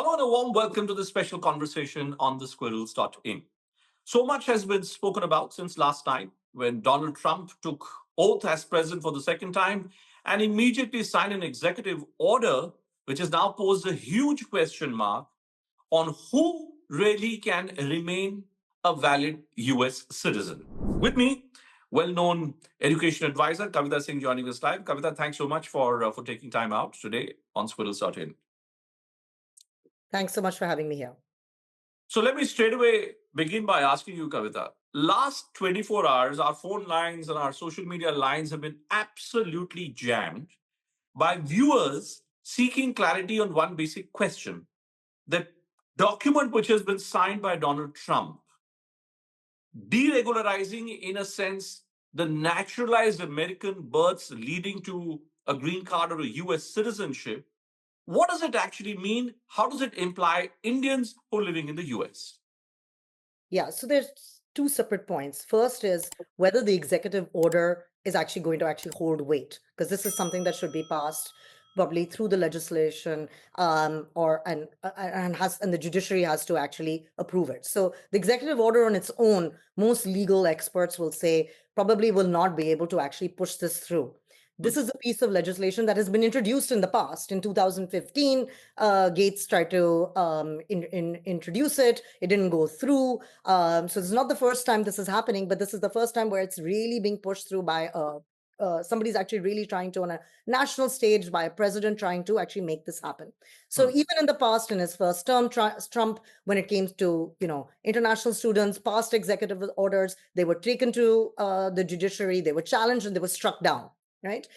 Hello and a warm welcome to this special conversation on the squirrels.in. So much has been spoken about since last night when Donald Trump took oath as president for the second time and immediately signed an executive order which has now posed a huge question mark on who really can remain a valid US citizen. With me, well-known education advisor Kavita Singh joining us live. Kavita, thanks so much for taking time out today on squirrels.in. Thanks so much for having me here. So let me straight away begin by asking you, Kavita. Last 24 hours, our phone lines and our social media lines have been absolutely jammed by viewers seeking clarity on one basic question. The document which has been signed by Donald Trump, deregularizing, in a sense, the naturalized American births leading to a green card or a US citizenship. What does it actually mean? How does it imply Indians who are living in the US? Yeah, so there's two separate points. First is whether the executive order is actually going to hold weight, because this is something that should be passed probably through the legislation, and the judiciary has to actually approve it. So the executive order on its own, most legal experts will say, probably will not be able to actually push this through. This is a piece of legislation that has been introduced in the past. In 2015, Gates tried to introduce it. It didn't go through. So it's not the first time this is happening, but this is the first time where it's really being pushed through by somebody's actually really trying to, on a national stage, by a president trying to actually make this happen. So even in the past, in his first term, Trump, when it came to international students, passed executive orders, they were taken to the judiciary, they were challenged, and they were struck down. Right.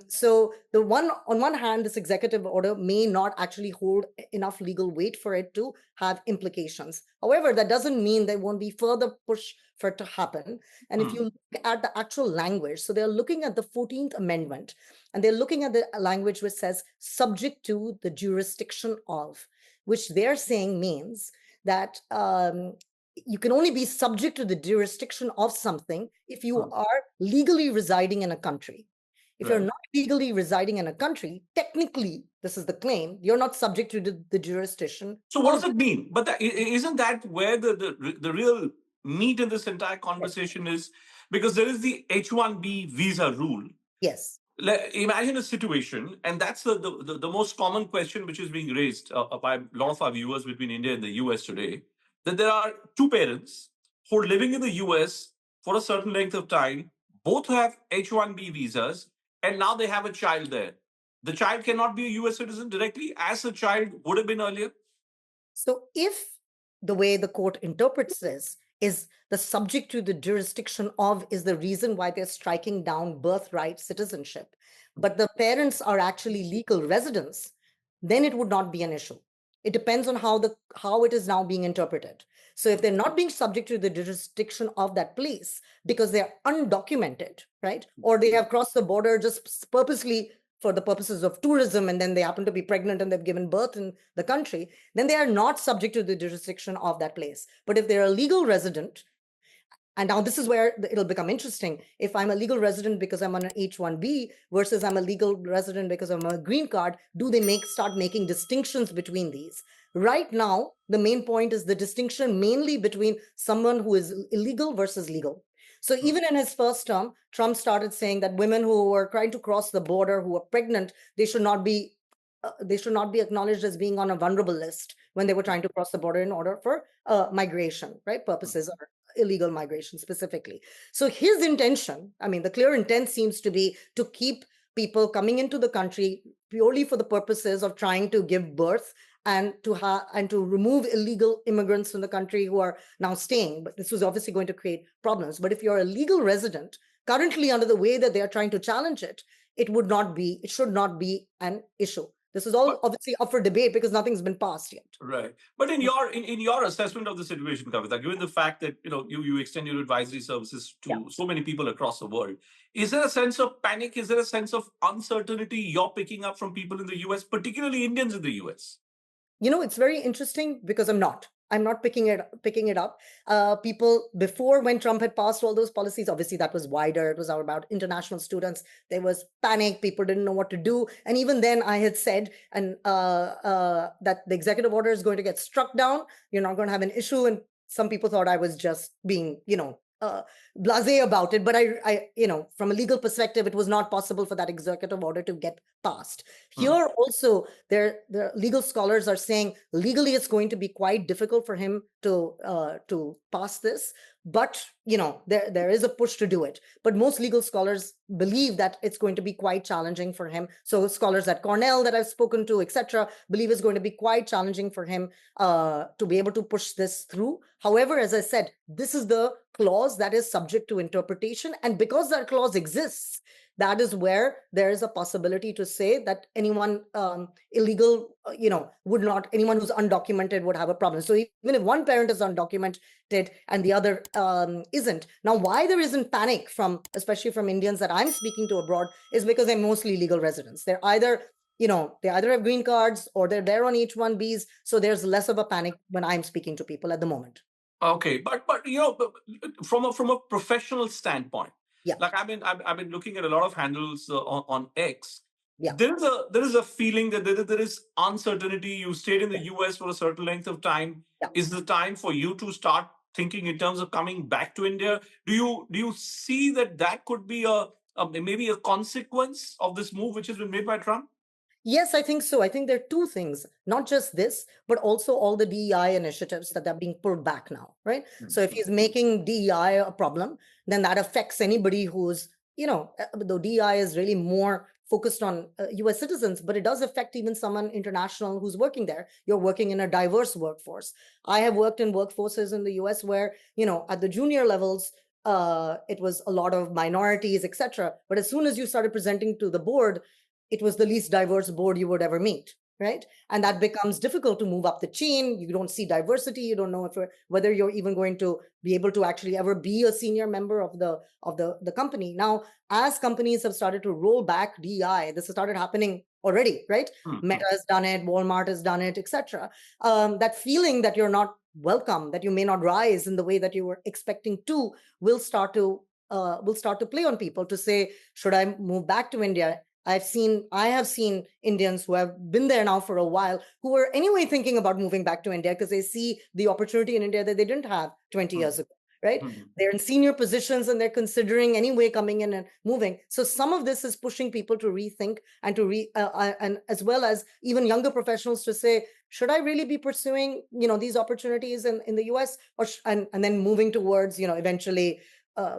So on one hand, this executive order may not actually hold enough legal weight for it to have implications. However, that doesn't mean there won't be further push for it to happen. And if you look at the actual language, so they're looking at the 14th Amendment, and they're looking at the language which says subject to the jurisdiction of, which they're saying means that you can only be subject to the jurisdiction of something if you are legally residing in a country. If you're not legally residing in a country, technically, this is the claim, you're not subject to the jurisdiction. So what does it mean? But isn't that where the real meat in this entire conversation is? Because there is the H1B Visa Rule. Yes. Imagine a situation, and that's the most common question which is being raised by a lot of our viewers between India and the US today, that there are two parents who are living in the US for a certain length of time, both have H1B visas, and now they have a child there. The child cannot be a US citizen directly as a child would have been earlier. So if the way the court interprets this is the subject to the jurisdiction of is the reason why they're striking down birthright citizenship, but the parents are actually legal residents, then it would not be an issue. It depends on how it is now being interpreted. So if they're not being subject to the jurisdiction of that place because they're undocumented, right, or they have crossed the border just purposely for the purposes of tourism, and then they happen to be pregnant and they've given birth in the country, then they are not subject to the jurisdiction of that place. But if they're a legal resident, and now this is where it'll become interesting. If I'm a legal resident because I'm on an H1B versus I'm a legal resident because I'm a green card, do they start making distinctions between these? Right now, the main point is the distinction mainly between someone who is illegal versus legal. So even in his first term, Trump started saying that women who were trying to cross the border, who are pregnant, they should not be acknowledged as being on a vulnerable list when they were trying to cross the border in order for migration, right, purposes, or illegal migration specifically. So his intention, the clear intent seems to be to keep people coming into the country purely for the purposes of trying to give birth and to remove illegal immigrants from the country who are now staying. But this was obviously going to create problems. But if you're a legal resident, currently under the way that they are trying to challenge it, it should not be an issue. This is all obviously up for debate because nothing's been passed yet. Right. But in your assessment of the situation, Kavita, given the fact that you extend your advisory services to so many people across the world, is there a sense of panic? Is there a sense of uncertainty you're picking up from people in the US, particularly Indians in the US? It's very interesting because I'm not. I'm not picking it up. People before, when Trump had passed all those policies, obviously that was wider. It was all about international students. There was panic. People didn't know what to do. And even then, I had said that the executive order is going to get struck down. You're not going to have an issue. And some people thought I was just being, blasé about it. But from a legal perspective, it was not possible for that executive order to get passed. Here also, the legal scholars are saying legally it's going to be quite difficult for him to pass this. But there is a push to do it. But most legal scholars believe that it's going to be quite challenging for him. So scholars at Cornell that I've spoken to, etc., believe it's going to be quite challenging for him to be able to push this through. However, as I said, this is the clause that is subject to interpretation, and because that clause exists, that is where there is a possibility to say that anyone illegal, anyone who's undocumented would have a problem. So even if one parent is undocumented and the other isn't. Now, why there isn't panic especially from Indians that I'm speaking to abroad, is because they're mostly legal residents. They either have green cards or they're there on H1Bs. So there's less of a panic when I'm speaking to people at the moment. Okay, but from a professional standpoint, yeah, like I've been looking at a lot of handles on X. Yeah. There is a feeling that there is uncertainty. You stayed in the US for a certain length of time. Yeah. Is the time for you to start thinking in terms of coming back to India? Do you see that could be maybe a consequence of this move which has been made by Trump? Yes, I think so. I think there are two things, not just this, but also all the DEI initiatives that are being pulled back now, right? So if he's making DEI a problem, then that affects anybody who's, though DEI is really more focused on US citizens, but it does affect even someone international who's working there. You're working in a diverse workforce. I have worked in workforces in the US where, at the junior levels, it was a lot of minorities, etc. But as soon as you started presenting to the board, it was the least diverse board you would ever meet, right? And that becomes difficult to move up the chain. You don't see diversity. You don't know whether you're even going to be able to actually ever be a senior member of the company. Now, as companies have started to roll back DEI, this has started happening already, right? Meta has done it, Walmart has done it, etc. That feeling that you're not welcome, that you may not rise in the way that you were expecting to, will start to play on people to say, should I move back to India? I have seen Indians who have been there now for a while who are anyway thinking about moving back to India because they see the opportunity in India that they didn't have 20 years ago, right? They're in senior positions and they're considering anyway coming in and moving. So some of this is pushing people to rethink and and as well as even younger professionals to say, should I really be pursuing, these opportunities in the US, and then moving towards, eventually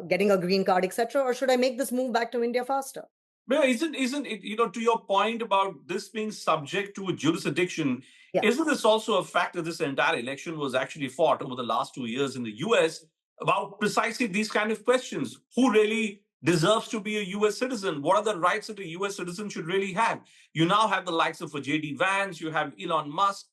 getting a green card, etc., or should I make this move back to India faster? But isn't it, to your point about this being subject to a jurisdiction, Yeah. isn't this also a fact that this entire election was actually fought over the last 2 years in the US about precisely these kind of questions? Who really deserves to be a US citizen? What are the rights that a US citizen should really have? You now have the likes of a JD Vance, you have Elon Musk.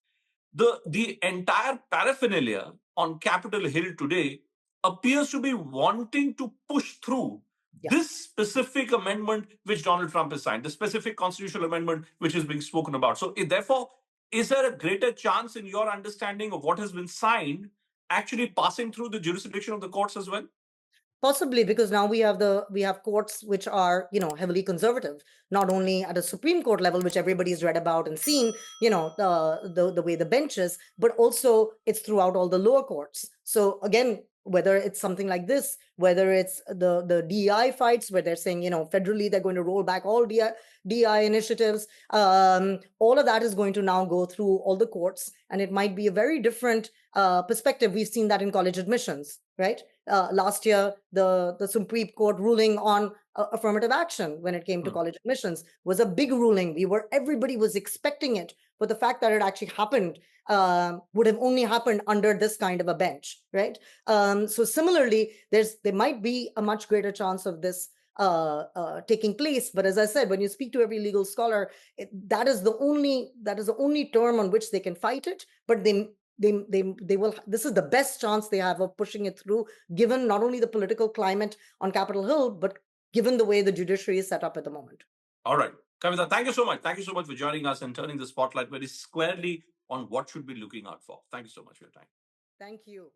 The entire paraphernalia on Capitol Hill today appears to be wanting to push through this specific amendment which Donald Trump has signed, the specific constitutional amendment which is being spoken about. So, therefore, is there a greater chance in your understanding of what has been signed actually passing through the jurisdiction of the courts as well? Possibly, because now we have courts which are heavily conservative, not only at a Supreme Court level, which everybody's read about and seen, the way the bench is, but also it's throughout all the lower courts. So again, whether it's something like this, whether it's the DEI fights where they're saying federally they're going to roll back all DEI initiatives, all of that is going to now go through all the courts, and it might be a very different perspective. We've seen that in college admissions, right? Last year, the Supreme Court ruling on affirmative action when it came to college admissions was a big ruling. Everybody was expecting it, but the fact that it actually happened would have only happened under this kind of a bench, right? So similarly, there might be a much greater chance of this taking place. But as I said, when you speak to every legal scholar, that is the only term on which they can fight it. But they will. This is the best chance they have of pushing it through, given not only the political climate on Capitol Hill, but given the way the judiciary is set up at the moment. All right, Kavita, thank you so much. Thank you so much for joining us and turning the spotlight very squarely on what should be looking out for. Thank you so much for your time. Thank you.